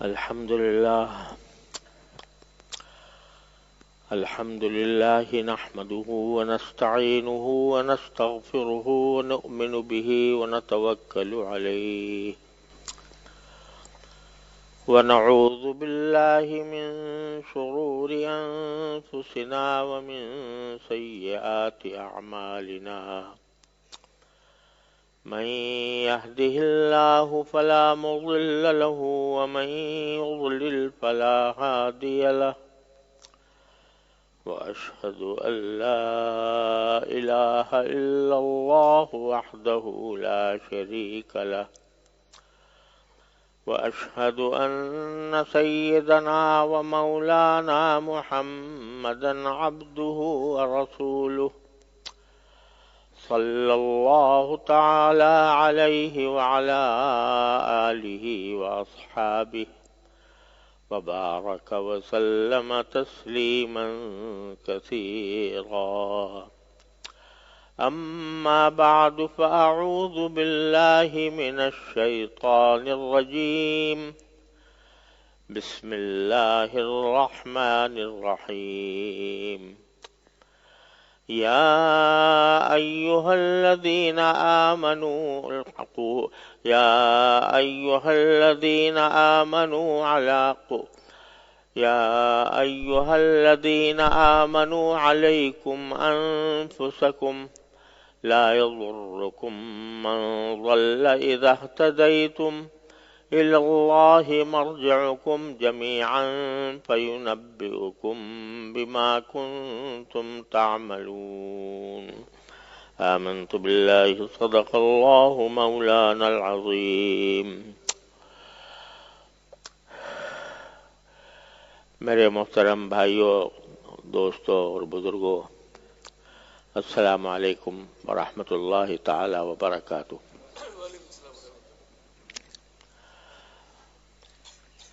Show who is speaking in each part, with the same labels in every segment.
Speaker 1: الحمد لله نحمده ونستعينه ونستغفره ونؤمن به ونتوكل عليه ونعوذ بالله من شرور أنفسنا ومن سيئات أعمالنا من يهده الله فلا مضل له ومن يضلل فلا هادي له وأشهد أن لا إله إلا الله وحده لا شريك له وأشهد أن سيدنا ومولانا محمدا عبده ورسوله صلى الله تعالى عليه وعلى آله وأصحابه وبارك وسلم تسليما كثيرا أما بعد فأعوذ بالله من الشيطان الرجيم بسم الله الرحمن الرحيم يا أيها الذين آمنوا عليكم أنفسكم لا يضركم من ضل إذا اهتديتم إلى الله مرجعكم جميعا فينبئكم بما كنتم تعملون آمنت بالله صدق الله مولانا العظيم. میرے محترم بھائیوں، دوستوں اور بزرگوں، السلام علیکم ورحمۃ اللہ تعالی وبرکاتہ.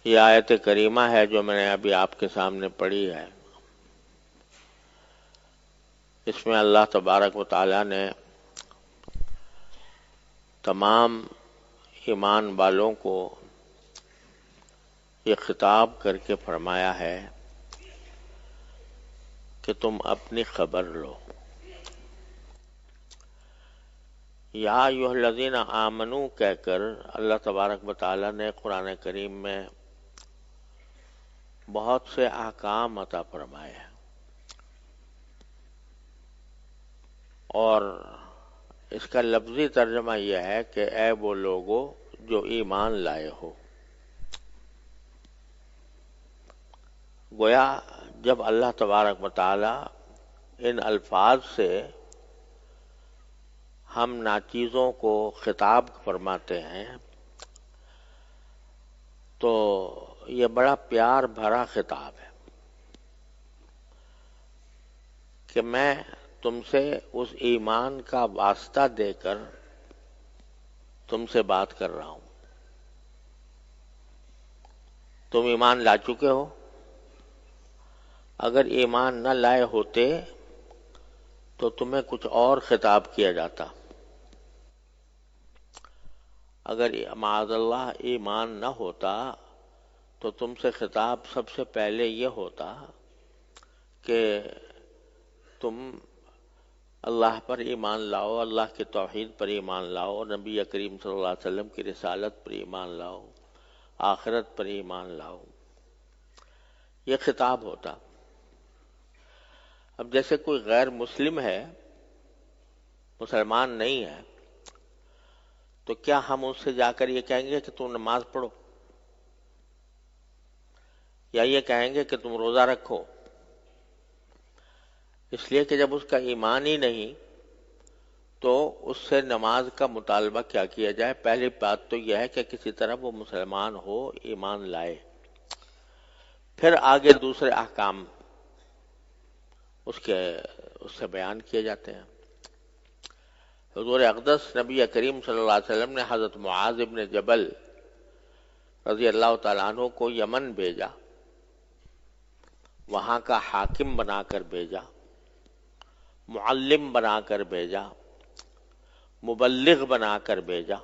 Speaker 1: یہ آیت کریمہ ہے جو میں نے ابھی آپ کے سامنے پڑھی ہے. اس میں اللہ تبارک و تعالی نے تمام ایمان والوں کو یہ خطاب کر کے فرمایا ہے کہ تم اپنی خبر لو. یا ایھا الذین آمنو کہہ کر اللہ تبارک و تعالی نے قرآن کریم میں بہت سے احکام عطا فرمائے ہیں، اور اس کا لفظی ترجمہ یہ ہے کہ اے وہ لوگو جو ایمان لائے ہو. گویا جب اللہ تبارک و تعالی ان الفاظ سے ہم ناچیزوں کو خطاب فرماتے ہیں تو یہ بڑا پیار بھرا خطاب ہے کہ میں تم سے اس ایمان کا واسطہ دے کر تم سے بات کر رہا ہوں. تم ایمان لا چکے ہو. اگر ایمان نہ لائے ہوتے تو تمہیں کچھ اور خطاب کیا جاتا. اگر معاذ اللہ ایمان نہ ہوتا تو تم سے خطاب سب سے پہلے یہ ہوتا کہ تم اللہ پر ایمان لاؤ، اللہ کی توحید پر ایمان لاؤ، نبی کریم صلی اللہ علیہ وسلم کی رسالت پر ایمان لاؤ، آخرت پر ایمان لاؤ. یہ خطاب ہوتا. اب جیسے کوئی غیر مسلم ہے، مسلمان نہیں ہے، تو کیا ہم اس سے جا کر یہ کہیں گے کہ تم نماز پڑھو، یا یہ کہیں گے کہ تم روزہ رکھو؟ اس لیے کہ جب اس کا ایمان ہی نہیں تو اس سے نماز کا مطالبہ کیا کیا جائے؟ پہلی بات تو یہ ہے کہ کسی طرح وہ مسلمان ہو، ایمان لائے. پھر آگے دوسرے احکام اس سے بیان کیے جاتے ہیں. حضور اقدس نبی کریم صلی اللہ علیہ وسلم نے حضرت معاذ ابن جبل رضی اللہ تعالیٰ عنہ کو یمن بھیجا، وہاں کا حاکم بنا کر بھیجا، معلم بنا کر بھیجا، مبلغ بنا کر بھیجا.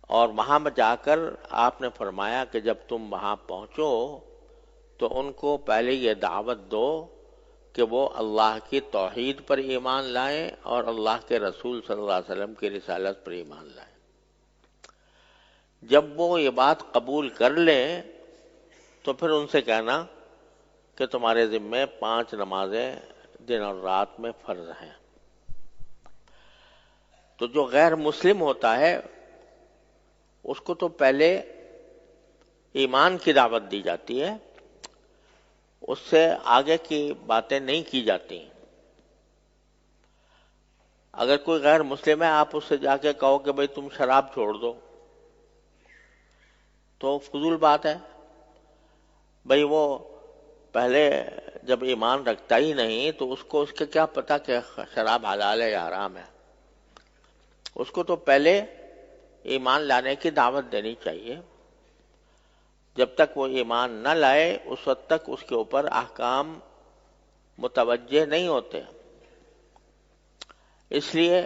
Speaker 1: اور وہاں میں جا کر آپ نے فرمایا کہ جب تم وہاں پہنچو تو ان کو پہلے یہ دعوت دو کہ وہ اللہ کی توحید پر ایمان لائیں اور اللہ کے رسول صلی اللہ علیہ وسلم کی رسالت پر ایمان لائیں۔ جب وہ یہ بات قبول کر لیں تو پھر ان سے کہنا کہ تمہارے ذمے 5 نمازیں دن اور رات میں فرض ہیں۔ تو جو غیر مسلم ہوتا ہے اس کو تو پہلے ایمان کی دعوت دی جاتی ہے، اس سے آگے کی باتیں نہیں کی جاتی۔ اگر کوئی غیر مسلم ہے آپ اس سے جا کے کہو کہ بھئی تم شراب چھوڑ دو تو فضول بات ہے۔ بھئی وہ پہلے جب ایمان رکھتا ہی نہیں تو اس کو اس کے کیا پتا کہ شراب حلال ہے یا حرام ہے؟ اس کو تو پہلے ایمان لانے کی دعوت دینی چاہیے۔ جب تک وہ ایمان نہ لائے اس وقت تک اس کے اوپر احکام متوجہ نہیں ہوتے۔ اس لیے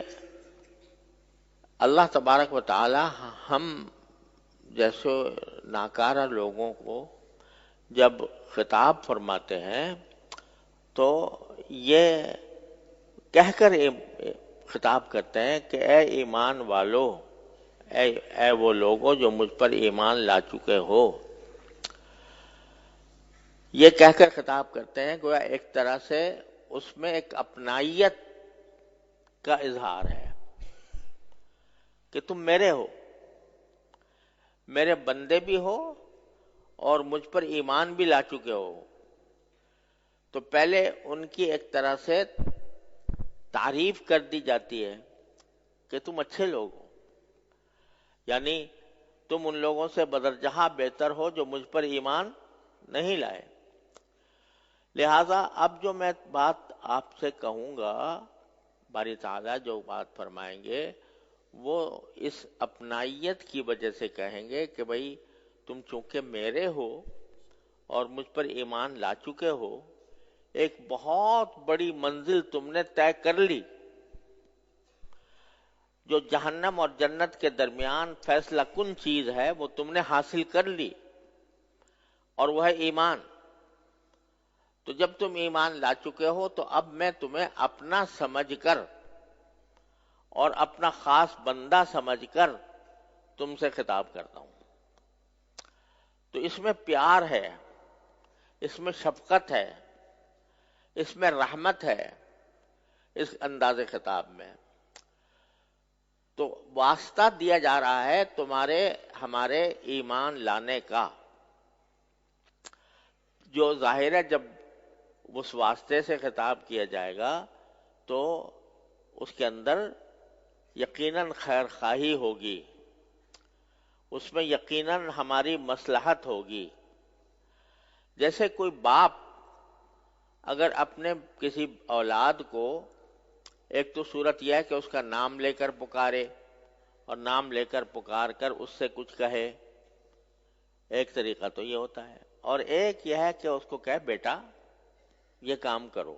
Speaker 1: اللہ تبارک و تعالی ہم جیسے ناکارہ لوگوں کو جب خطاب فرماتے ہیں تو یہ کہہ کر خطاب کرتے ہیں کہ اے ایمان والو، اے وہ لوگوں جو مجھ پر ایمان لا چکے ہو، یہ کہہ کر خطاب کرتے ہیں گویا ایک طرح سے اس میں ایک اپنائیت کا اظہار ہے کہ تم میرے ہو، میرے بندے بھی ہو اور مجھ پر ایمان بھی لا چکے ہو۔ تو پہلے ان کی ایک طرح سے تعریف کر دی جاتی ہے کہ تم اچھے لوگ ہو، یعنی تم ان لوگوں سے بدرجہ بہتر ہو جو مجھ پر ایمان نہیں لائے۔ لہذا اب جو میں بات آپ سے کہوں گا، باری تعالیٰ جو بات فرمائیں گے وہ اس اپنائیت کی وجہ سے کہیں گے کہ بھئی تم چونکہ میرے ہو اور مجھ پر ایمان لا چکے ہو، ایک بہت بڑی منزل تم نے طے کر لی، جو جہنم اور جنت کے درمیان فیصلہ کن چیز ہے وہ تم نے حاصل کر لی، اور وہ ہے ایمان۔ تو جب تم ایمان لا چکے ہو تو اب میں تمہیں اپنا سمجھ کر اور اپنا خاص بندہ سمجھ کر تم سے خطاب کرتا ہوں۔ تو اس میں پیار ہے، اس میں شفقت ہے، اس میں رحمت ہے، اس انداز خطاب میں۔ تو واسطہ دیا جا رہا ہے ہمارے ایمان لانے کا، جو ظاہر ہے جب اس واسطے سے خطاب کیا جائے گا تو اس کے اندر یقیناً خیر خواہی ہوگی، اس میں یقیناً ہماری مصلحت ہوگی۔ جیسے کوئی باپ اگر اپنے کسی اولاد کو، ایک تو صورت یہ ہے کہ اس کا نام لے کر پکارے اور نام لے کر پکار کر اس سے کچھ کہے، ایک طریقہ تو یہ ہوتا ہے، اور ایک یہ ہے کہ اس کو کہے بیٹا یہ کام کرو۔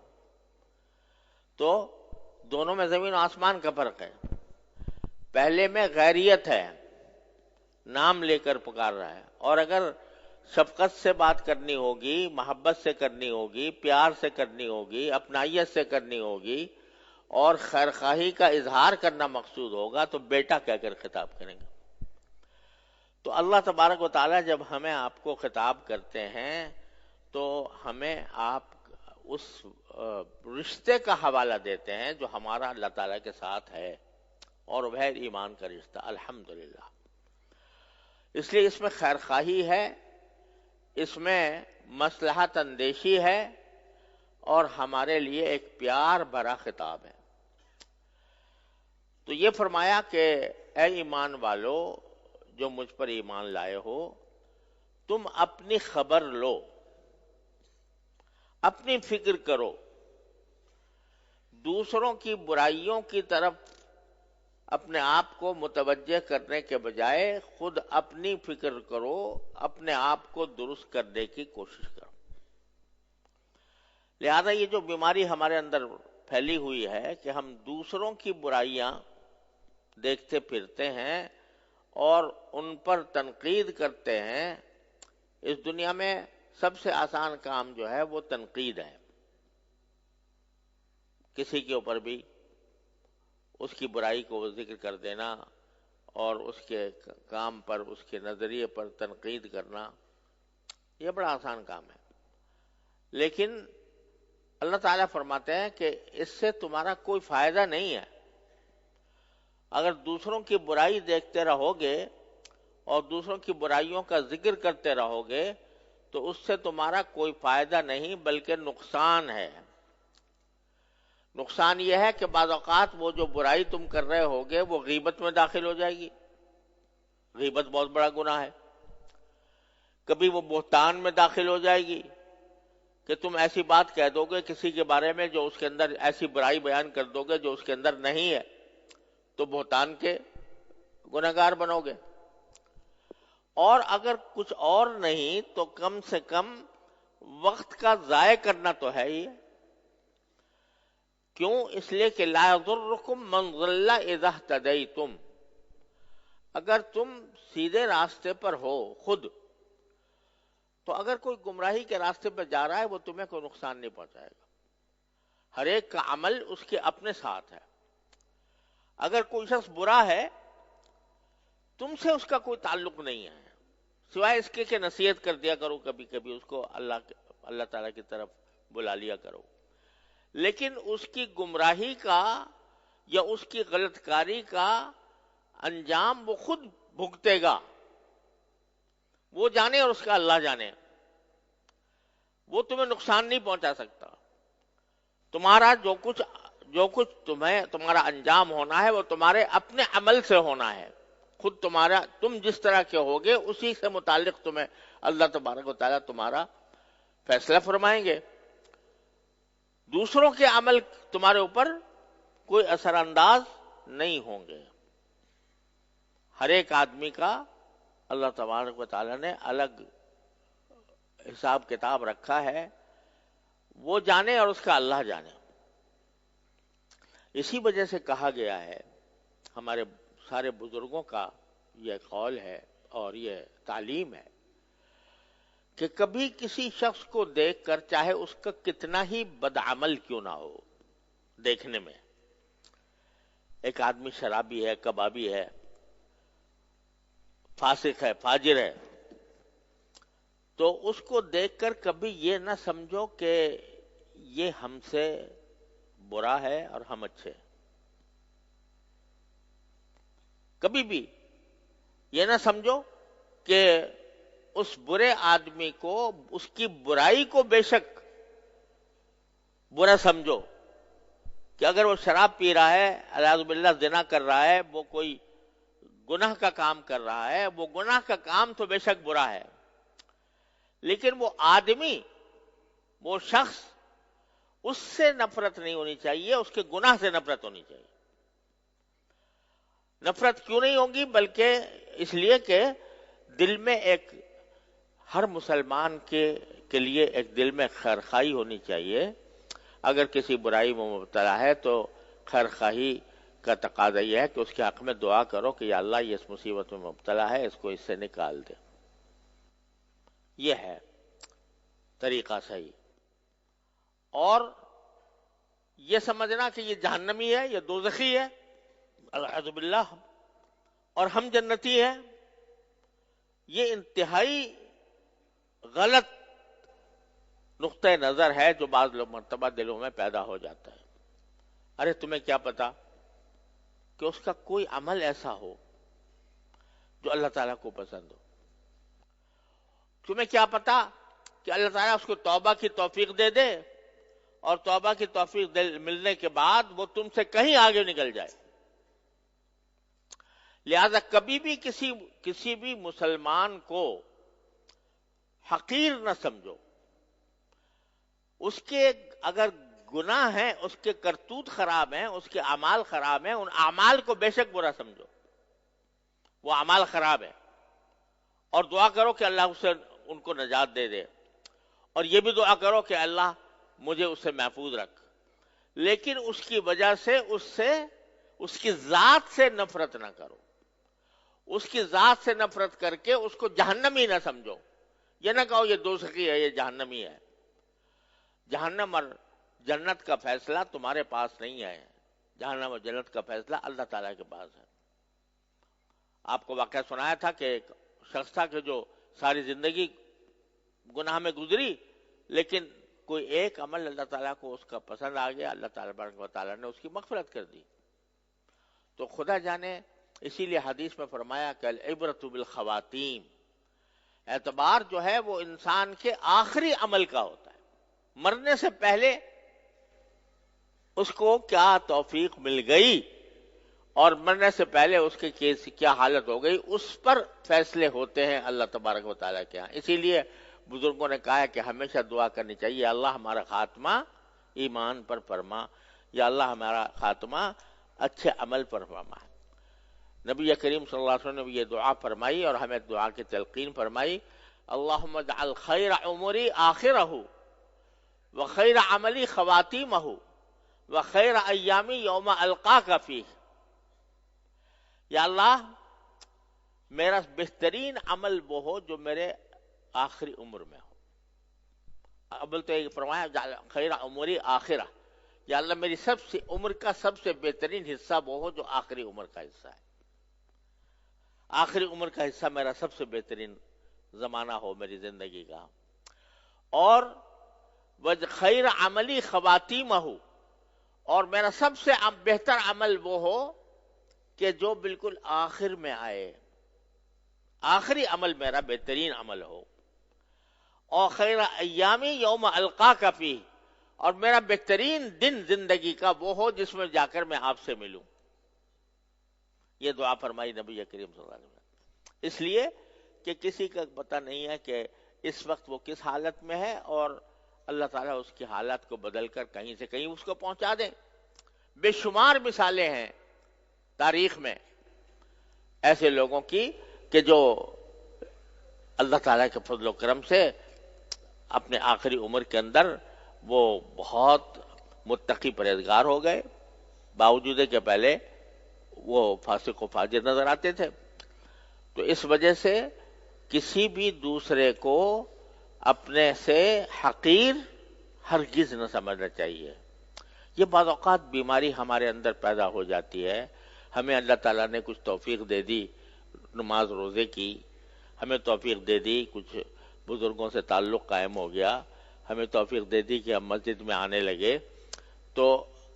Speaker 1: تو دونوں میں زمین و آسمان کا فرق ہے۔ پہلے میں غیریت ہے، نام لے کر پکار رہا ہے، اور اگر شفقت سے بات کرنی ہوگی، محبت سے کرنی ہوگی، پیار سے کرنی ہوگی، اپنائیت سے کرنی ہوگی اور خیرخواہی کا اظہار کرنا مقصود ہوگا تو بیٹا کہہ کر خطاب کریں گے۔ تو اللہ تبارک و تعالیٰ جب ہمیں آپ کو خطاب کرتے ہیں تو ہمیں آپ اس رشتے کا حوالہ دیتے ہیں جو ہمارا اللہ تعالیٰ کے ساتھ ہے، اور وہ ہے ایمان کا رشتہ، الحمدللہ۔ اس لیے اس میں خیرخواہی ہے، اس میں مصلحت اندیشی ہے، اور ہمارے لیے ایک پیار بھرا خطاب ہے۔ تو یہ فرمایا کہ اے ایمان والو جو مجھ پر ایمان لائے ہو، تم اپنی خبر لو، اپنی فکر کرو، دوسروں کی برائیوں کی طرف اپنے آپ کو متوجہ کرنے کے بجائے خود اپنی فکر کرو، اپنے آپ کو درست کرنے کی کوشش کرو۔ لہذا یہ جو بیماری ہمارے اندر پھیلی ہوئی ہے کہ ہم دوسروں کی برائیاں دیکھتے پھرتے ہیں اور ان پر تنقید کرتے ہیں. اس دنیا میں سب سے آسان کام جو ہے وہ تنقید ہے. کسی کے اوپر بھی اس کی برائی کو ذکر کر دینا اور اس کے کام پر، اس کے نظریے پر تنقید کرنا، یہ بڑا آسان کام ہے. لیکن اللہ تعالیٰ فرماتے ہیں کہ اس سے تمہارا کوئی فائدہ نہیں ہے. اگر دوسروں کی برائی دیکھتے رہو گے اور دوسروں کی برائیوں کا ذکر کرتے رہو گے تو اس سے تمہارا کوئی فائدہ نہیں بلکہ نقصان ہے. نقصان یہ ہے کہ بعض اوقات وہ جو برائی تم کر رہے ہوگے وہ غیبت میں داخل ہو جائے گی. غیبت بہت بڑا گناہ ہے. کبھی وہ بہتان میں داخل ہو جائے گی کہ تم ایسی بات کہہ دو گے کسی کے بارے میں جو اس کے اندر، ایسی برائی بیان کر دو گے جو اس کے اندر نہیں ہے، تو بہتان کے گنہگار بنو گے. اور اگر کچھ اور نہیں تو کم سے کم وقت کا ضائع کرنا تو ہے ہی. کیوں؟ اس لیے کہ لا یضرکم من ضل اذا اہتدیتم. اگر تم سیدھے راستے پر ہو خود، تو اگر کوئی گمراہی کے راستے پر جا رہا ہے وہ تمہیں کوئی نقصان نہیں پہنچائے گا. ہر ایک کا عمل اس کے اپنے ساتھ ہے. اگر کوئی شخص برا ہے تم سے اس کا کوئی تعلق نہیں ہے، سوائے اس کے کہ نصیحت کر دیا کرو، کبھی کبھی اس کو اللہ تعالیٰ کی طرف بلا لیا کرو. لیکن اس کی گمراہی کا یا اس کی غلط کاری کا انجام وہ خود بھگتے گا. وہ جانے اور اس کا اللہ جانے. وہ تمہیں نقصان نہیں پہنچا سکتا. تمہارا جو کچھ تمہارا انجام ہونا ہے وہ تمہارے اپنے عمل سے ہونا ہے. خود تم جس طرح کے ہوگے اسی سے متعلق تمہیں اللہ تبارک و تعالیٰ تمہارا فیصلہ فرمائیں گے. دوسروں کے عمل تمہارے اوپر کوئی اثر انداز نہیں ہوں گے. ہر ایک آدمی کا اللہ تبارک و تعالیٰ نے الگ حساب کتاب رکھا ہے. وہ جانے اور اس کا اللہ جانے. اسی وجہ سے کہا گیا ہے، ہمارے سارے بزرگوں کا یہ قول ہے اور یہ تعلیم ہے کہ کبھی کسی شخص کو دیکھ کر، چاہے اس کا کتنا ہی بدعمل کیوں نہ ہو دیکھنے میں، ایک آدمی شرابی ہے، کبابی ہے، فاسق ہے، فاجر ہے، تو اس کو دیکھ کر کبھی یہ نہ سمجھو کہ یہ ہم سے برا ہے اور ہم اچھے. کبھی بھی یہ نہ سمجھو کہ اس برے آدمی کو، اس کی برائی کو بے شک برا سمجھو کہ اگر وہ شراب پی رہا ہے، اعوذ باللہ زنا کر رہا ہے، وہ کوئی گناہ کا کام کر رہا ہے، وہ گناہ کا کام تو بے شک برا ہے، لیکن وہ آدمی، وہ شخص، اس سے نفرت نہیں ہونی چاہیے، اس کے گناہ سے نفرت ہونی چاہیے. نفرت کیوں نہیں ہوگی؟ بلکہ اس لیے کہ دل میں ہر مسلمان کے لیے ایک دل میں خیرخواہی ہونی چاہیے. اگر کسی برائی میں مبتلا ہے تو خیرخواہی کا تقاضا یہ ہے کہ اس کے حق میں دعا کرو کہ یا اللہ یہ اس مصیبت میں مبتلا ہے، اس کو اس سے نکال دے. یہ ہے طریقہ صحیح. اور یہ سمجھنا کہ یہ جہنمی ہے، یہ دوزخی ہے، اعوذ باللہ، اور ہم جنتی ہیں، یہ انتہائی غلط نقطۂ نظر ہے جو بعض لوگ مرتبہ دلوں میں پیدا ہو جاتا ہے. ارے تمہیں کیا پتا کہ اس کا کوئی عمل ایسا ہو جو اللہ تعالیٰ کو پسند ہو. تمہیں کیا پتا کہ اللہ تعالیٰ اس کو توبہ کی توفیق دے دے اور توبہ کی توفیق ملنے کے بعد وہ تم سے کہیں آگے نکل جائے. لہذا کبھی بھی کسی بھی مسلمان کو حقیر نہ سمجھو. اس کے اگر گناہ ہیں، اس کے کرتوت خراب ہیں، اس کے اعمال خراب ہیں، ان اعمال کو بے شک برا سمجھو. وہ اعمال خراب ہیں اور دعا کرو کہ اللہ اسے ان کو نجات دے دے، اور یہ بھی دعا کرو کہ اللہ مجھے اس سے محفوظ رکھ. لیکن اس کی وجہ سے اس کی ذات سے نفرت نہ کرو، اس کی ذات سے نفرت کر کے اس کو جہنمی نہ سمجھو. یہ نہ کہو یہ دوزخی ہے، یہ جہنمی ہے. جہنم اور جنت کا فیصلہ تمہارے پاس نہیں ہے. جہنم اور جنت کا فیصلہ اللہ تعالیٰ کے پاس ہے. آپ کو واقعہ سنایا تھا کہ ایک شخص تھا کہ جو ساری زندگی گناہ میں گزری، لیکن کوئی ایک عمل اللہ تعالیٰ کو اس کا پسند آ گیا، اللہ تعالیٰ نے اس کی مغفرت کر دی. تو خدا جانے، اسی لیے حدیث میں فرمایا کہ العبرۃ بالخواتیم، اعتبار جو ہے وہ انسان کے آخری عمل کا ہوتا ہے. مرنے سے پہلے اس کو کیا توفیق مل گئی اور مرنے سے پہلے اس کے کیا حالت ہو گئی، اس پر فیصلے ہوتے ہیں اللہ تبارک و تعالیٰ کے ہاں. اسی لیے بزرگوں نے کہا ہے کہ ہمیشہ دعا کرنی چاہیے، یا اللہ ہمارا خاتمہ ایمان پر فرما، یا اللہ ہمارا خاتمہ اچھے عمل پر فرما. نبی کریم صلی اللہ علیہ وسلم نے یہ دعا فرمائی اور ہمیں دعا کی تلقین فرمائی. اللہم اجعل خیر عمری آخرہ وخیر عملی خواتیمہ وخیر ایامی یوم القاک فیہ. یا اللہ میرا بہترین عمل وہ ہو جو میرے آخری عمر میں ہو. اول تو یہ فرمایا خیر عمری آخرہ، یا اللہ میری سب سے عمر کا سب سے بہترین حصہ وہ ہو جو آخری عمر کا حصہ ہے. آخری عمر کا حصہ میرا سب سے بہترین زمانہ ہو میری زندگی کا. اور خیر عملی خواتیمہ ہو، اور میرا سب سے بہتر عمل وہ ہو کہ جو بالکل آخر میں آئے، آخری عمل میرا بہترین عمل ہو. اور خیر ایامی یوم القاک فیہ، اور میرا بہترین دن زندگی کا وہ ہو جس میں جا کر میں آپ سے ملوں. یہ دعا فرمائی نبی کریم صلی اللہ علیہ وسلم. اس لیے کہ کسی کا پتہ نہیں ہے کہ اس وقت وہ کس حالت میں ہے، اور اللہ تعالیٰ اس کی حالت کو بدل کر کہیں سے کہیں اس کو پہنچا دے. بے شمار مثالیں ہیں تاریخ میں ایسے لوگوں کی کہ جو اللہ تعالیٰ کے فضل و کرم سے اپنے آخری عمر کے اندر وہ بہت متقی پرہیزگار ہو گئے، باوجود کہ پہلے وہ فاسق و فاجر نظر آتے تھے. تو اس وجہ سے کسی بھی دوسرے کو اپنے سے حقیر ہرگز نہ سمجھنا چاہیے. یہ بعض اوقات بیماری ہمارے اندر پیدا ہو جاتی ہے. ہمیں اللہ تعالیٰ نے کچھ توفیق دے دی نماز روزے کی، ہمیں توفیق دے دی کچھ بزرگوں سے تعلق قائم ہو گیا، ہمیں توفیق دے دی کہ ہم مسجد میں آنے لگے، تو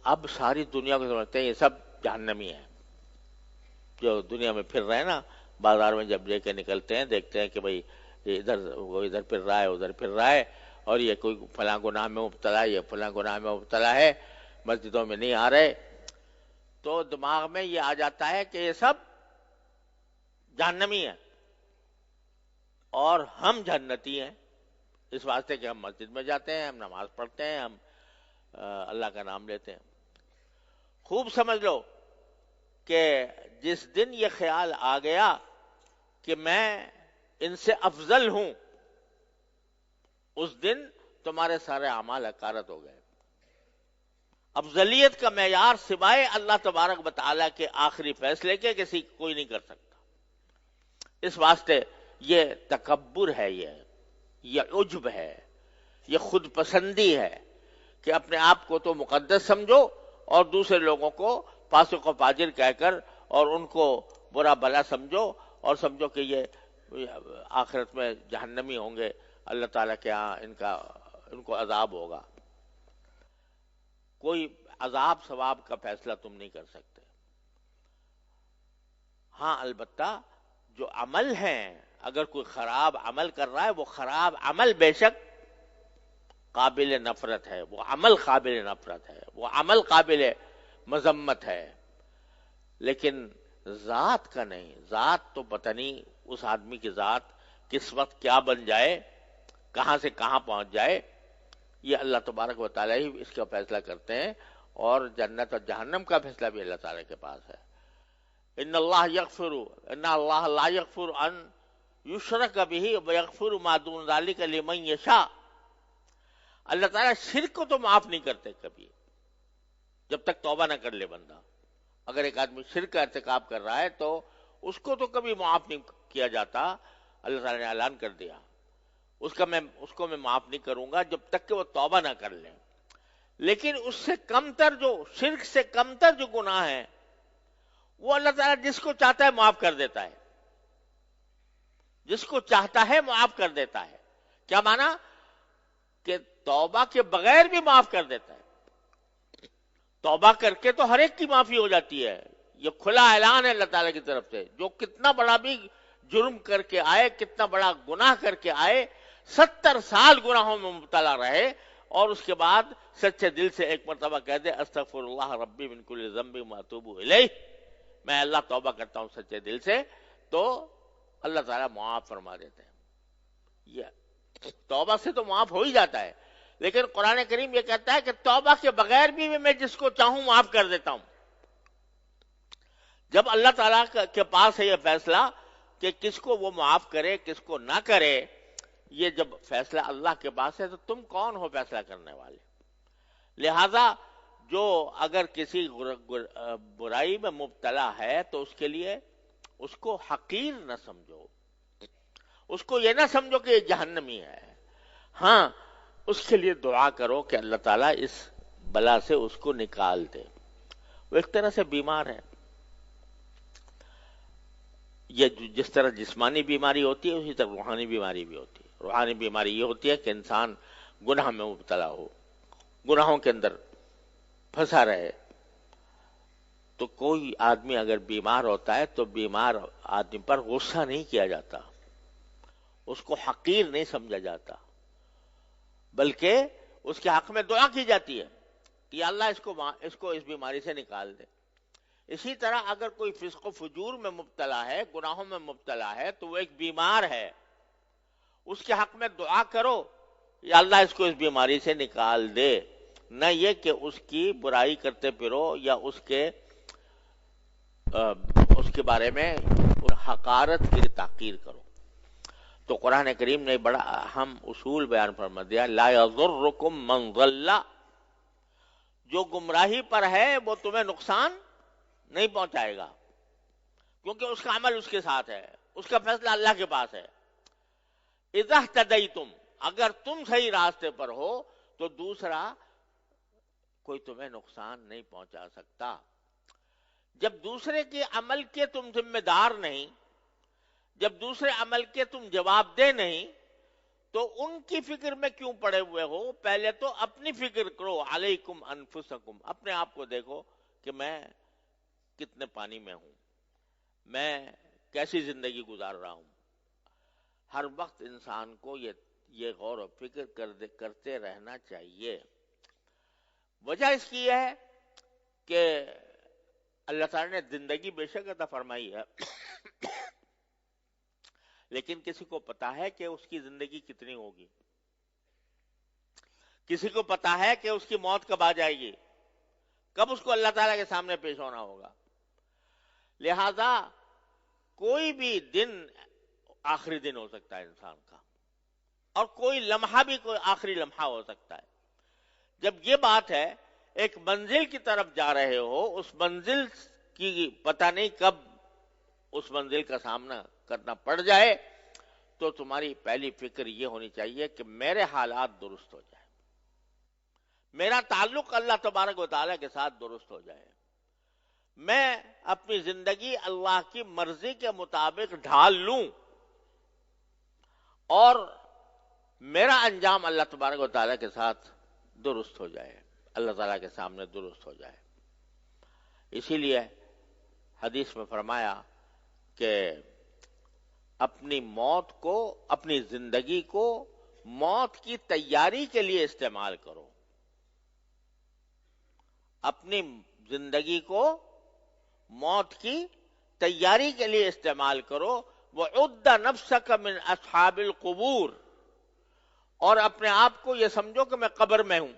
Speaker 1: اب ساری دنیا کو سمجھتے ہیں یہ سب جہنمی ہیں. جو دنیا میں پھر رہے ہیں نا، بازار میں جب لے کے نکلتے ہیں دیکھتے ہیں کہ بھئی وہ ادھر پھر رہا ہے ادھر پھر رہا ہے، اور یہ کوئی فلاں گناہ میں مبتلا ہے، یہ فلاں گناہ میں مبتلا ہے، مسجدوں میں نہیں آ رہے. تو دماغ میں یہ آ جاتا ہے کہ یہ سب جہنمی ہیں اور ہم جنتی ہیں، اس واسطے کہ ہم مسجد میں جاتے ہیں، ہم نماز پڑھتے ہیں، ہم اللہ کا نام لیتے ہیں. خوب سمجھ لو کہ جس دن یہ خیال آ گیا کہ میں ان سے افضل ہوں، اس دن تمہارے سارے اعمال حقارت ہو گئے. افضلیت کا معیار سوائے اللہ تبارک و تعالیٰ کے آخری فیصلے کے کسی کوئی نہیں کر سکتا. اس واسطے یہ تکبر ہے، یہ عجب ہے، یہ خود پسندی ہے کہ اپنے آپ کو تو مقدس سمجھو اور دوسرے لوگوں کو فاسق و فاجر کہہ کر اور ان کو برا بلا سمجھو، اور سمجھو کہ یہ آخرت میں جہنمی ہوں گے، اللہ تعالیٰ کے ہاں ان کو عذاب ہوگا. کوئی عذاب ثواب کا فیصلہ تم نہیں کر سکتے. ہاں البتہ جو عمل ہیں، اگر کوئی خراب عمل کر رہا ہے، وہ خراب عمل بے شک قابل نفرت ہے، وہ عمل قابل نفرت ہے، وہ عمل قابل مذمت ہے، لیکن ذات کا نہیں. ذات تو پتہ نہیں اس آدمی کی ذات کس وقت کیا بن جائے، کہاں سے کہاں پہنچ جائے، یہ اللہ تبارک و تعالیٰ ہی اس کا فیصلہ کرتے ہیں. اور جنت اور جہنم کا فیصلہ بھی اللہ تعالیٰ کے پاس ہے. ان اللہ لا یغفر ان یشرک بہ ویغفر ما دون ذلک لمن یشاء. اللہ تعالیٰ شرک کو تو معاف نہیں کرتے کبھی جب تک توبہ نہ کر لے بندہ. اگر ایک آدمی شرک کا ارتکاب کر رہا ہے تو اس کو تو کبھی معاف نہیں کیا جاتا. اللہ تعالیٰ نے اعلان کر دیا اس کو میں معاف نہیں کروں گا جب تک کہ وہ توبہ نہ کر لیں. لیکن اس سے کم تر جو شرک سے کم تر جو گناہ ہے وہ اللہ تعالیٰ جس کو چاہتا ہے معاف کر دیتا ہے. جس کو چاہتا ہے معاف کر دیتا ہے. کیا مانا؟ کہ توبہ کے بغیر بھی معاف کر دیتا ہے. توبہ کر کے تو ہر ایک کی معافی ہو جاتی ہے. یہ کھلا اعلان ہے اللہ تعالیٰ کی طرف سے. جو کتنا بڑا بھی جرم کر کے آئے, کتنا بڑا گناہ کر کے آئے, 70 سال گناہوں میں مبتلا رہے اور اس کے بعد سچے دل سے ایک مرتبہ کہہ دے استغفر اللہ ربی من کل ذنب واتوب الیہ, میں اللہ توبہ کرتا ہوں سچے دل سے, تو اللہ تعالیٰ معاف فرما دیتے ہیں. یہ توبہ سے تو معاف ہو ہی جاتا ہے, لیکن قرآن کریم یہ کہتا ہے کہ توبہ کے بغیر بھی میں جس کو چاہوں معاف کر دیتا ہوں. جب اللہ تعالیٰ کے پاس ہے یہ فیصلہ کہ کس کو وہ معاف کرے کس کو نہ کرے, یہ جب فیصلہ اللہ کے پاس ہے تو تم کون ہو فیصلہ کرنے والے؟ لہذا جو اگر کسی برائی میں مبتلا ہے تو اس کے لیے اس کو حقیر نہ سمجھو, اس کو یہ نہ سمجھو کہ یہ جہنمی ہے. ہاں, اس کے لیے دعا کرو کہ اللہ تعالیٰ اس بلا سے اس کو نکال دے. وہ ایک طرح سے بیمار ہے. یہ جس طرح جسمانی بیماری ہوتی ہے اسی طرح روحانی بیماری بھی ہوتی ہے. روحانی بیماری یہ ہوتی ہے کہ انسان گناہ میں مبتلا ہو, گناہوں کے اندر پھنسا رہے. تو کوئی آدمی اگر بیمار ہوتا ہے تو بیمار آدمی پر غصہ نہیں کیا جاتا, اس کو حقیر نہیں سمجھا جاتا, بلکہ اس کے حق میں دعا کی جاتی ہے کہ اللہ اس کو اس بیماری سے نکال دے. اسی طرح اگر کوئی فسق و فجور میں مبتلا ہے, گناہوں میں مبتلا ہے, تو وہ ایک بیمار ہے, اس کے حق میں دعا کرو یا اللہ اس کو اس بیماری سے نکال دے, نہ یہ کہ اس کی برائی کرتے پھرو یا اس کے بارے میں حقارت کی تحقیر کرو. تو قرآن کریم نے بڑا اہم اصول بیان فرما دیا, لا یضرکم من ضل, جو گمراہی پر ہے وہ تمہیں نقصان نہیں پہنچائے گا, کیونکہ اس کا عمل اس کے ساتھ ہے, اس کا فیصلہ اللہ کے پاس ہے. اذا اہتدیتم, اگر تم صحیح راستے پر ہو تو دوسرا کوئی تمہیں نقصان نہیں پہنچا سکتا. جب دوسرے کے عمل کے تم ذمہ دار نہیں, جب دوسرے عمل کے تم جواب دہ نہیں, تو ان کی فکر میں کیوں پڑے ہوئے ہو؟ پہلے تو اپنی فکر کرو. علیکم انفسکم, اپنے آپ کو دیکھو کہ میں کتنے پانی میں ہوں, میں کیسی زندگی گزار رہا ہوں. ہر وقت انسان کو یہ غور و فکر کرتے رہنا چاہیے. وجہ اس کی ہے کہ اللہ تعالیٰ نے زندگی بے شک عطا فرمائی ہے, لیکن کسی کو پتا ہے کہ اس کی زندگی کتنی ہوگی, کسی کو پتا ہے کہ اس کی موت کب آ جائے گی, کب اس کو اللہ تعالیٰ کے سامنے پیش ہونا ہوگا. لہذا کوئی بھی دن آخری دن ہو سکتا ہے انسان کا, اور کوئی لمحہ بھی کوئی آخری لمحہ ہو سکتا ہے. جب یہ بات ہے ایک منزل کی طرف جا رہے ہو, اس منزل کی پتہ نہیں کب اس منزل کا سامنا کرنا پڑ جائے, تو تمہاری پہلی فکر یہ ہونی چاہیے کہ میرے حالات درست ہو جائے, میرا تعلق اللہ تبارک و تعالیٰ کے ساتھ درست ہو جائے, میں اپنی زندگی اللہ کی مرضی کے مطابق ڈھال لوں, اور میرا انجام اللہ تبارک و تعالیٰ کے ساتھ درست ہو جائے, اللہ تعالیٰ کے سامنے درست ہو جائے. اسی لیے حدیث میں فرمایا کہ اپنی موت کو, اپنی زندگی کو موت کی تیاری کے لیے استعمال کرو, اپنی زندگی کو موت کی تیاری کے لیے استعمال کرو. وَعُدَّ نَفْسَكَ مِنْ أَصْحَابِ الْقُبُورِ, اور اپنے آپ کو یہ سمجھو کہ میں قبر میں ہوں,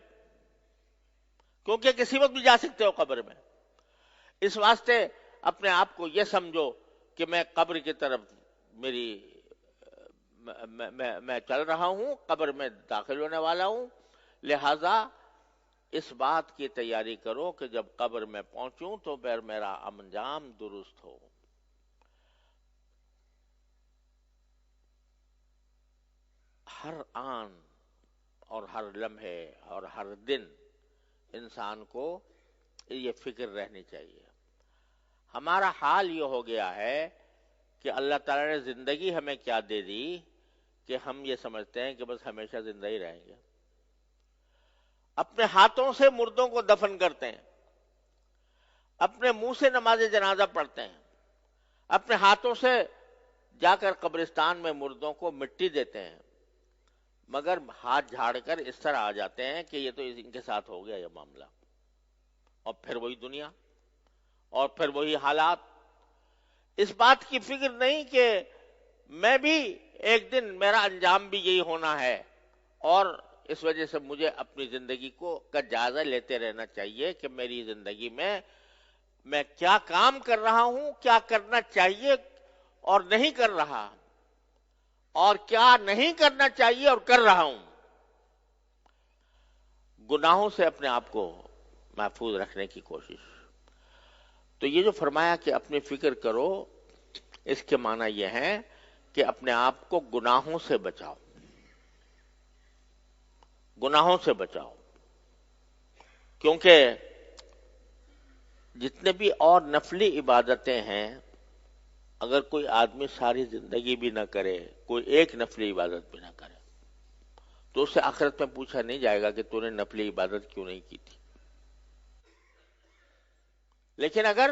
Speaker 1: کیونکہ کسی وقت بھی جا سکتے ہو قبر میں. اس واسطے اپنے آپ کو یہ سمجھو کہ میں قبر کی طرف میں چل رہا ہوں, قبر میں داخل ہونے والا ہوں. لہذا اس بات کی تیاری کرو کہ جب قبر میں پہنچوں تو پھر میرا انجام درست ہو. ہر آن اور ہر لمحے اور ہر دن انسان کو یہ فکر رہنی چاہیے. ہمارا حال یہ ہو گیا ہے کہ اللہ تعالیٰ نے زندگی ہمیں کیا دے دی کہ ہم یہ سمجھتے ہیں کہ بس ہمیشہ زندہ ہی رہیں گے. اپنے ہاتھوں سے مردوں کو دفن کرتے ہیں، اپنے منہ سے نماز جنازہ پڑھتے ہیں، اپنے ہاتھوں سے جا کر قبرستان میں مردوں کو مٹی دیتے ہیں، مگر ہاتھ جھاڑ کر اس طرح آ جاتے ہیں کہ یہ تو ان کے ساتھ ہو گیا یہ معاملہ. اور پھر وہی دنیا اور پھر وہی حالات. اس بات کی فکر نہیں کہ میں بھی ایک دن میرا انجام بھی یہی ہونا ہے، اور اس وجہ سے مجھے اپنی زندگی کا جائزہ لیتے رہنا چاہیے کہ میری زندگی میں کیا کام کر رہا ہوں، کیا کرنا چاہیے اور نہیں کر رہا، اور کیا نہیں کرنا چاہیے اور کر رہا ہوں. گناہوں سے اپنے آپ کو محفوظ رکھنے کی کوشش. تو یہ جو فرمایا کہ اپنی فکر کرو، اس کے معنی یہ ہے کہ اپنے آپ کو گناہوں سے بچاؤ، گناہوں سے بچاؤ. کیونکہ جتنے بھی اور نفلی عبادتیں ہیں، اگر کوئی آدمی ساری زندگی بھی نہ کرے، کوئی ایک نفلی عبادت بھی نہ کرے، تو اس سے آخرت میں پوچھا نہیں جائے گا کہ تو نے نفلی عبادت کیوں نہیں کی تھی. لیکن اگر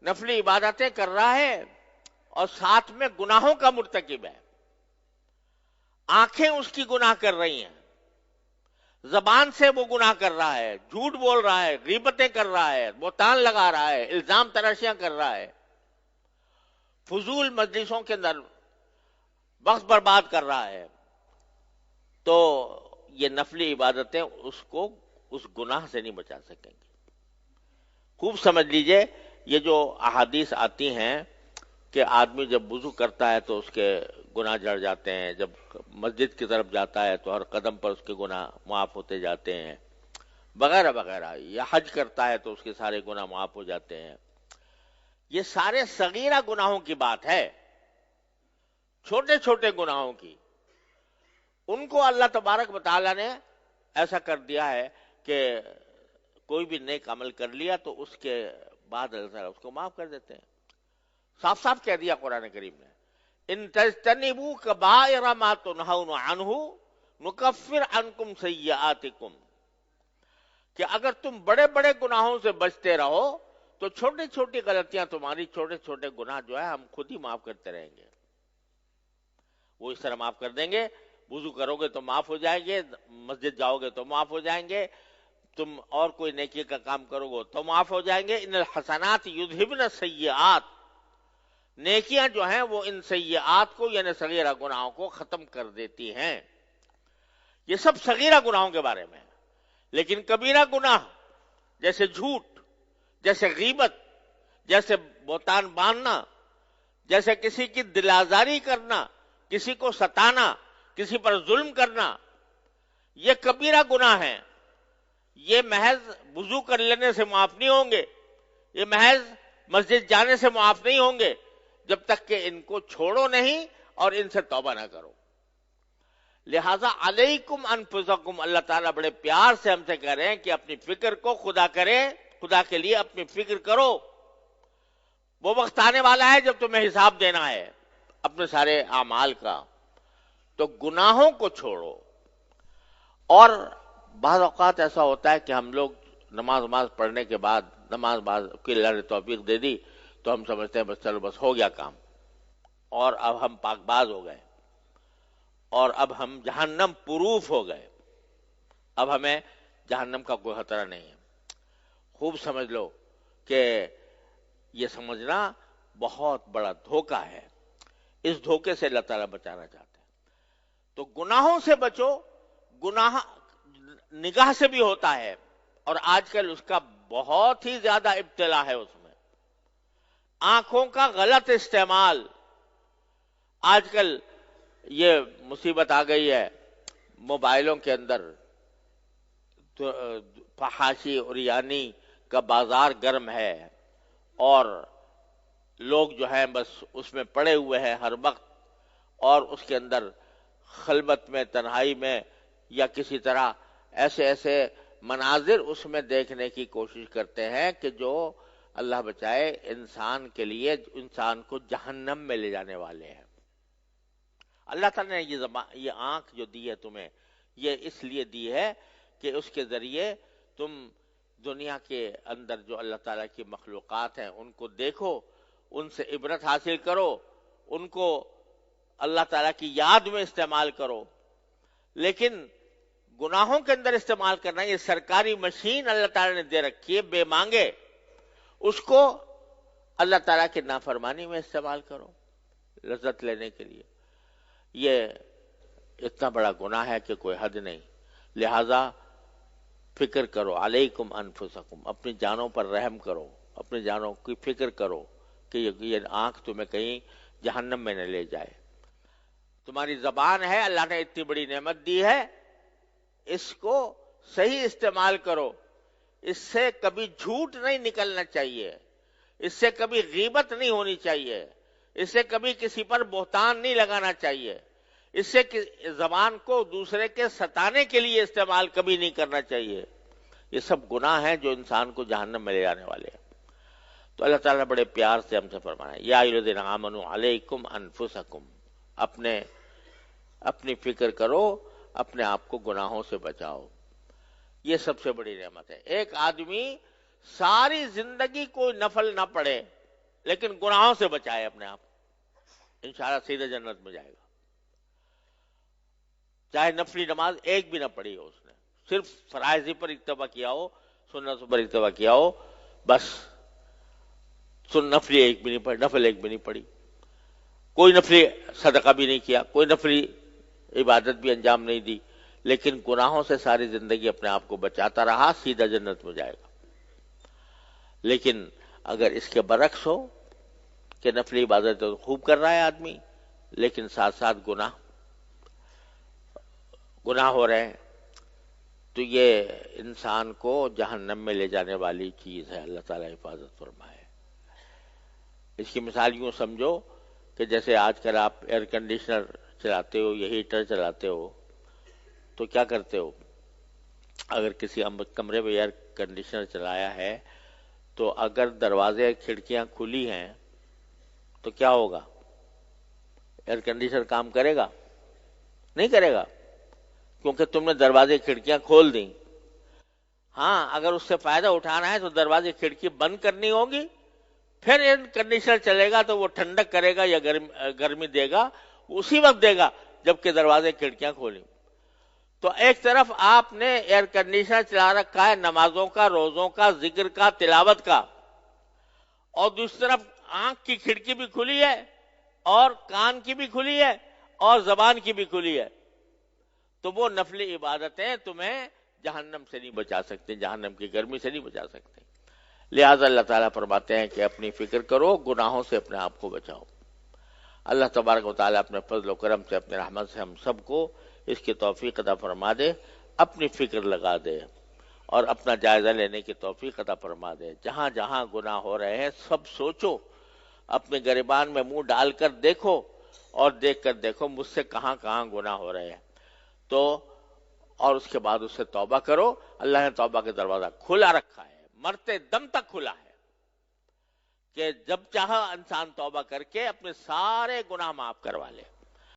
Speaker 1: نفلی عبادتیں کر رہا ہے اور ساتھ میں گناہوں کا مرتکب ہے، آنکھیں اس کی گناہ کر رہی ہیں، زبان سے وہ گناہ کر رہا ہے، جھوٹ بول رہا ہے، غیبتیں کر رہا ہے، بہتان لگا رہا ہے، الزام تراشیاں کر رہا ہے، فضول مجلسوں کے اندر وقت برباد کر رہا ہے، تو یہ نفلی عبادتیں اس کو اس گناہ سے نہیں بچا سکیں گی. خوب سمجھ لیجئے، یہ جو احادیث آتی ہیں کہ آدمی جب وضو کرتا ہے تو اس کے گناہ جڑ جاتے ہیں، جب مسجد کی طرف جاتا ہے تو ہر قدم پر اس کے گناہ معاف ہوتے جاتے ہیں، وغیرہ وغیرہ، یا حج کرتا ہے تو اس کے سارے گناہ معاف ہو جاتے ہیں. یہ سارے صغیرہ گناہوں کی بات ہے، چھوٹے چھوٹے گناہوں کی. ان کو اللہ تبارک و تعالیٰ نے ایسا کر دیا ہے کہ کوئی بھی نیک عمل کر لیا تو اس کے بعد اللہ تعالیٰ اس کو معاف کر دیتے ہیں. صاف صاف کہہ دیا قرآن کریم نے، ان تجتنبوا کبائر ما تنہون عنہ نکفر عنکم سیئاتکم، کہ اگر تم بڑے بڑے گناہوں سے بچتے رہو تو چھوٹی چھوٹی غلطیاں، تمہاری چھوٹے چھوٹے گناہ جو ہے ہم خود ہی معاف کرتے رہیں گے. وہ اس طرح معاف کر دیں گے، وضو کرو گے تو معاف ہو جائیں گے، مسجد جاؤ گے تو معاف ہو جائیں گے، تم اور کوئی نیکی کا کام کرو گے تو معاف ہو جائیں گے. ان الحسنات یذہبن السیئات، نیکیاں جو ہیں وہ ان سیئات کو یعنی صغیرہ گناہوں کو ختم کر دیتی ہیں. یہ سب صغیرہ گناہوں کے بارے میں ہے. لیکن کبیرہ گناہ جیسے جھوٹ، جیسے غیبت، جیسے بہتان باندھنا، جیسے کسی کی دل آزاری کرنا، کسی کو ستانا، کسی پر ظلم کرنا، یہ کبیرہ گناہ ہیں. یہ محض وضو کر لینے سے معاف نہیں ہوں گے، یہ محض مسجد جانے سے معاف نہیں ہوں گے، جب تک کہ ان کو چھوڑو نہیں اور ان سے توبہ نہ کرو. لہذا علیکم انفسکم، اللہ تعالیٰ بڑے پیار سے ہم سے کہہ رہے ہیں کہ اپنی فکر کو خدا کریں، خدا کے لیے اپنی فکر کرو. وہ وقت آنے والا ہے جب تمہیں حساب دینا ہے اپنے سارے اعمال کا. تو گناہوں کو چھوڑو. اور بعض اوقات ایسا ہوتا ہے کہ ہم لوگ نماز پڑھنے کے بعد، نماز کی اللہ نے توفیق دے دی تو ہم سمجھتے ہیں بس چلو بس ہو گیا کام، اور اب ہم پاک باز ہو گئے، اور اب ہم جہنم پروف ہو گئے، اب ہمیں جہنم کا کوئی خطرہ نہیں ہے. خوب سمجھ لو کہ یہ سمجھنا بہت بڑا دھوکہ ہے. اس دھوکے سے اللہ تعالیٰ بچانا چاہتے ہیں. تو گناہوں سے بچو. گناہ نگاہ سے بھی ہوتا ہے، اور آج کل اس کا بہت ہی زیادہ ابتلا ہے. اس میں آنکھوں کا غلط استعمال. آج کل یہ مصیبت آ گئی ہے موبائلوں کے اندر، فحاشی اور یعنی کا بازار گرم ہے، اور لوگ جو ہیں بس اس میں پڑے ہوئے ہیں ہر وقت، اور اس کے اندر خلوت میں، تنہائی میں، یا کسی طرح ایسے ایسے مناظر اس میں دیکھنے کی کوشش کرتے ہیں کہ جو اللہ بچائے انسان کے لیے، انسان کو جہنم میں لے جانے والے ہیں۔ اللہ تعالیٰ نے یہ آنکھ جو دی ہے تمہیں، یہ اس لیے دی ہے کہ اس کے ذریعے تم دنیا کے اندر جو اللہ تعالیٰ کی مخلوقات ہیں ان کو دیکھو، ان سے عبرت حاصل کرو، ان کو اللہ تعالیٰ کی یاد میں استعمال کرو۔ لیکن گناہوں کے اندر استعمال کرنا، یہ سرکاری مشین اللہ تعالیٰ نے دے رکھی ہے بے مانگے، اس کو اللہ تعالیٰ کی نافرمانی میں استعمال کرو لذت لینے کے لیے۔ یہ اتنا بڑا گناہ ہے کہ کوئی حد نہیں۔ لہذا فکر کرو، علیکم انفسکم، اپنی جانوں پر رحم کرو، اپنی جانوں کی فکر کرو کہ یہ آنکھ تمہیں کہیں جہنم میں نہ لے جائے۔ تمہاری زبان ہے، اللہ نے اتنی بڑی نعمت دی ہے، اس کو صحیح استعمال کرو۔ اس سے کبھی جھوٹ نہیں نکلنا چاہیے، اس سے کبھی غیبت نہیں ہونی چاہیے، اس سے کبھی کسی پر بہتان نہیں لگانا چاہیے، اس سے زبان کو دوسرے کے ستانے کے لیے استعمال کبھی نہیں کرنا چاہیے۔ یہ سب گناہ ہیں جو انسان کو جہنم میں لے جانے والے ہیں۔ تو اللہ تعالیٰ بڑے پیار سے ہم سے فرمانا ہے، یا ایھا الذین آمنوا علیکم انفسکم، اپنی فکر کرو، اپنے آپ کو گناہوں سے بچاؤ۔ یہ سب سے بڑی نعمت ہے۔ ایک آدمی ساری زندگی کوئی نفل نہ پڑھے لیکن گناہوں سے بچائے اپنے آپ، انشاءاللہ سیدھے جنت میں جائے گا۔ چاہے نفلی نماز ایک بھی نہ پڑھی ہو، اس نے صرف فرائض پر اکتفا کیا ہو، سنت پر اکتفا کیا ہو، بس نفل ایک بھی نہیں پڑھی، کوئی نفلی صدقہ بھی نہیں کیا، کوئی نفلی عبادت بھی انجام نہیں دی، لیکن گناہوں سے ساری زندگی اپنے آپ کو بچاتا رہا، سیدھا جنت میں جائے گا۔ لیکن اگر اس کے برعکس ہو کہ نفلی عبادت تو خوب کر رہا ہے آدمی، لیکن ساتھ ساتھ گناہ ہو رہے ہیں، تو یہ انسان کو جہنم میں لے جانے والی چیز ہے۔ اللہ تعالیٰ حفاظت فرمائے۔ اس کی مثال یوں سمجھو کہ جیسے آج کل آپ ایئر کنڈیشنر چلاتے ہو یا ہیٹر چلاتے ہو، تو کیا کرتے ہو؟ اگر کسی کمرے میں ایئر کنڈیشنر چلایا ہے تو اگر دروازے کھڑکیاں کھلی ہیں تو کیا ہوگا؟ ایئر کنڈیشنر کام کرے گا؟ نہیں کرے گا، کیونکہ تم نے دروازے کھڑکیاں کھول دیں۔ ہاں، اگر اس سے فائدہ اٹھانا ہے تو دروازے کھڑکی بند کرنی ہوگی، پھر ایئر کنڈیشنر چلے گا تو وہ ٹھنڈک کرے گا یا گرمی دے گا، اسی وقت دے گا جبکہ دروازے کھڑکیاں کھولیں۔ تو ایک طرف آپ نے ایئر کنڈیشنر چلا رکھا ہے نمازوں کا، روزوں کا، ذکر کا، تلاوت کا، اور دوسری طرف آنکھ کی کھڑکی بھی کھلی ہے اور کان کی بھی کھلی ہے اور زبان کی بھی کھلی ہے، تو وہ نفلی عبادتیں تمہیں جہنم سے نہیں بچا سکتے، جہنم کی گرمی سے نہیں بچا سکتے۔ لہذا اللہ تعالیٰ فرماتے ہیں کہ اپنی فکر کرو، گناہوں سے اپنے آپ کو بچاؤ۔ اللہ تبارک و تعالیٰ اپنے فضل و کرم سے، اپنے رحمت سے ہم سب کو اس کی توفیق عطا فرما دے، اپنی فکر لگا دے اور اپنا جائزہ لینے کی توفیق عطا فرما دے۔ جہاں جہاں گناہ ہو رہے ہیں سب سوچو، اپنے گریبان میں منہ ڈال کر دیکھو اور دیکھ کر دیکھو مجھ سے کہاں کہاں گناہ ہو رہے ہیں، تو اور اس کے بعد اس سے توبہ کرو۔ اللہ نے توبہ کا دروازہ کھلا رکھا ہے، مرتے دم تک کھلا ہے، کہ جب چاہا انسان توبہ کر کے اپنے سارے گناہ معاف کروا لے۔